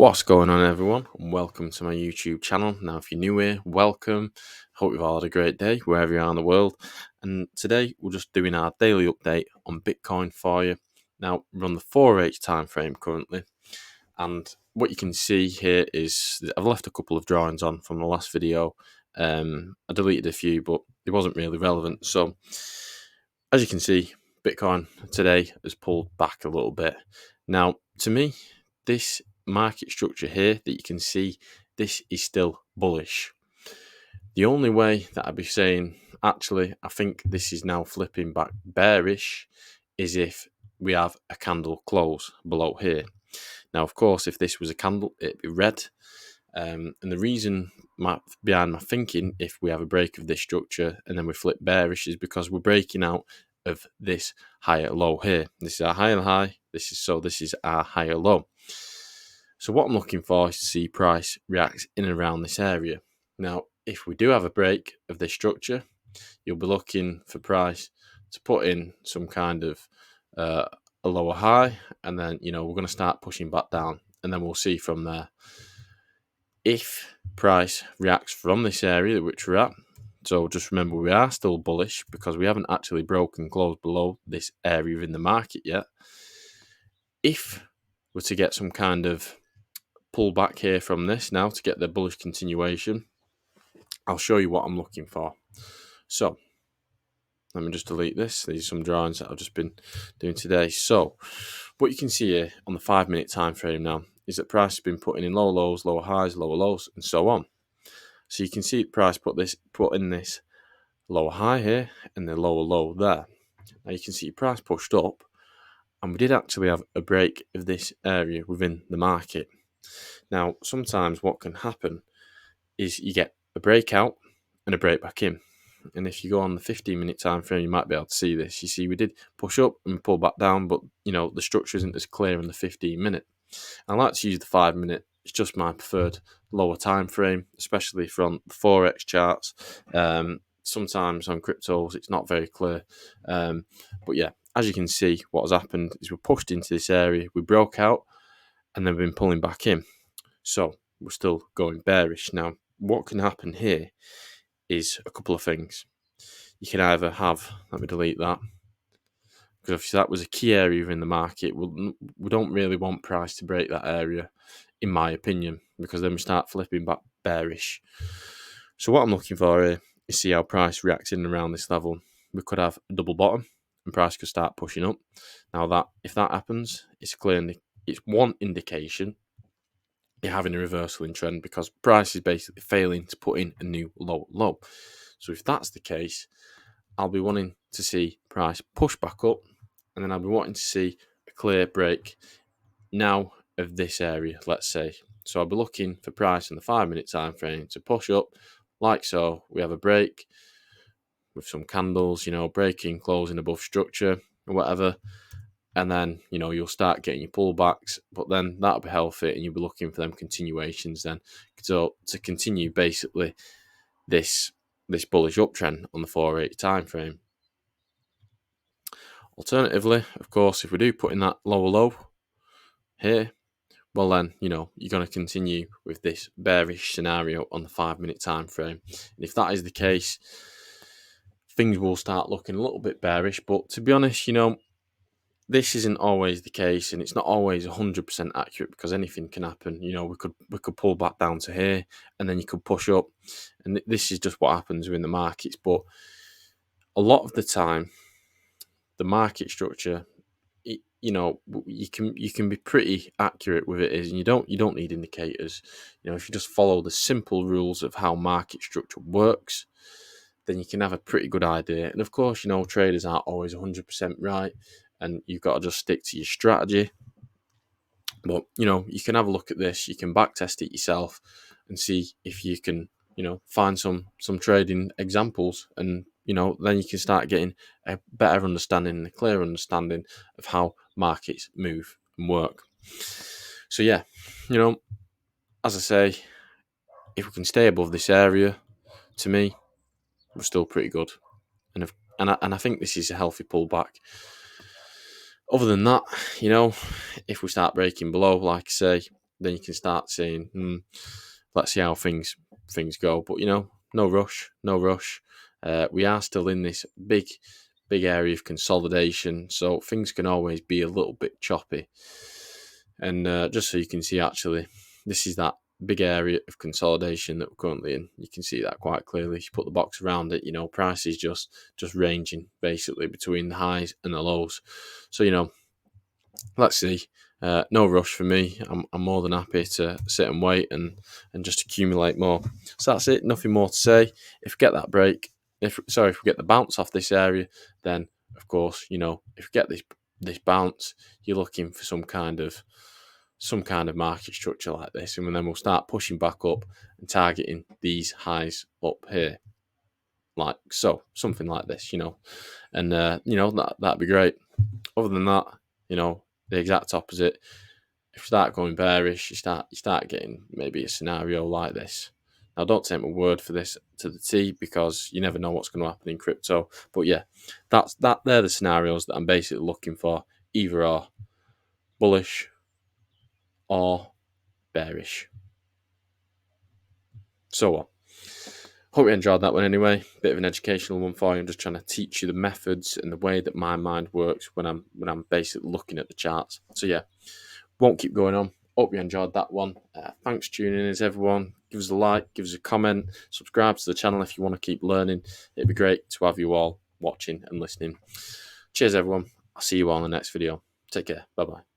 What's going on, everyone, and welcome to my YouTube channel. Now, if you're new here, welcome. Hope you've all had a great day wherever you are in the world. And today we're just doing our daily update on Bitcoin for you. Now, we're on the 4H time frame currently, and what you can see here is I've left a couple of drawings on from the last video. I deleted a few, but it wasn't really relevant. So, as you can see, Bitcoin today has pulled back a little bit. Now, to me, this market structure here that you can see, this is still bullish. The only way that I'd be saying, actually, I think this is now flipping back bearish, is if we have a candle close below here. Now, of course, if this was a candle, it'd be red. And the reason behind my thinking, if we have a break of this structure and then we flip bearish, is because we're breaking out of this higher low here. This is our higher high. This is our higher low. So what I'm looking for is to see price react in and around this area. Now, if we do have a break of this structure, you'll be looking for price to put in some kind of a lower high, and then we're going to start pushing back down, and then we'll see from there. If price reacts from this area which we're at, so just remember we are still bullish because we haven't actually broken close below this area in the market yet. If we're to get some kind of pull back here from this now to get the bullish continuation, I'll show you what I'm looking for. So let me just delete this. These are some drawings that I've just been doing today. So what you can see here on the 5-minute time frame now is that price has been putting in lower lows, lower highs, lower lows, and so on. So you can see price put in this lower high here and the lower low there. Now you can see price pushed up, and we did actually have a break of this area within the market. Now, sometimes what can happen is you get a breakout and a break back in. And if you go on the 15-minute time frame, you might be able to see this. You see, we did push up and pull back down, but the structure isn't as clear in the 15-minute. I like to use the 5-minute. It's just my preferred lower time frame, especially from the forex charts. Sometimes on cryptos, it's not very clear. But yeah, as you can see, what has happened is we pushed into this area, we broke out, and then we've been pulling back in. So we're still going bearish. Now, what can happen here is a couple of things. You can either have, let me delete that, because obviously that was a key area in the market. We don't really want price to break that area, in my opinion, because then we start flipping back bearish. So what I'm looking for here is see how price reacts in and around this level. We could have a double bottom and price could start pushing up. Now, if that happens, it's one indication you're having a reversal in trend, because price is basically failing to put in a new low. So if that's the case, I'll be wanting to see price push back up, and then I'll be wanting to see a clear break now of this area, let's say. So I'll be looking for price in the 5-minute time frame to push up like so. We have a break with some candles, breaking, closing above structure or whatever. And then, you'll start getting your pullbacks, but then that'll be healthy, and you'll be looking for them continuations then. So to continue basically this bullish uptrend on the 4-8 time frame. Alternatively, of course, if we do put in that lower low here, well then, you're going to continue with this bearish scenario on the 5-minute time frame. And if that is the case, things will start looking a little bit bearish. But to be honest, this isn't always the case, and it's not always 100% accurate, because anything can happen. We could pull back down to here, and then you could push up, and this is just what happens in the markets. But a lot of the time, the market structure, you can be pretty accurate with it, and you don't need indicators. If you just follow the simple rules of how market structure works, then you can have a pretty good idea. And of course, traders aren't always 100% right, and you've got to just stick to your strategy. But, you can have a look at this. You can backtest it yourself and see if you can, find some trading examples. And, then you can start getting a better understanding and a clear understanding of how markets move and work. So, yeah, as I say, if we can stay above this area, to me, we're still pretty good. And I think this is a healthy pullback. Other than that, if we start breaking below, like I say, then you can start saying, let's see how things go. But no rush, no rush. We are still in this big area of consolidation, so things can always be a little bit choppy. And just so you can see, actually, this is that big area of consolidation that we're currently in. You can see that quite clearly. If you put the box around it, price is just ranging basically between the highs and the lows. So let's see. No rush for me. I'm more than happy to sit and wait and just accumulate more. So that's it. Nothing more to say. If we get that break, if we get the bounce off this area, then of course, if we get this bounce, you're looking for some kind of market structure like this, and then we'll start pushing back up and targeting these highs up here, like so, something like this, and that'd be great. Other than that, the exact opposite. If you start going bearish, you start getting maybe a scenario like this. Now, don't take my word for this to the T, because you never know what's going to happen in crypto. But yeah, they're the scenarios that I'm basically looking for. Either are bullish or bearish. So on. Hope you enjoyed that one anyway. Bit of an educational one for you. I'm just trying to teach you the methods and the way that my mind works when I'm basically looking at the charts. So yeah, won't keep going on. Hope you enjoyed that one. Thanks for tuning in, as everyone. Give us a like, give us a comment, subscribe to the channel if you want to keep learning. It'd be great to have you all watching and listening. Cheers, everyone. I'll see you all in the next video. Take care. Bye-bye.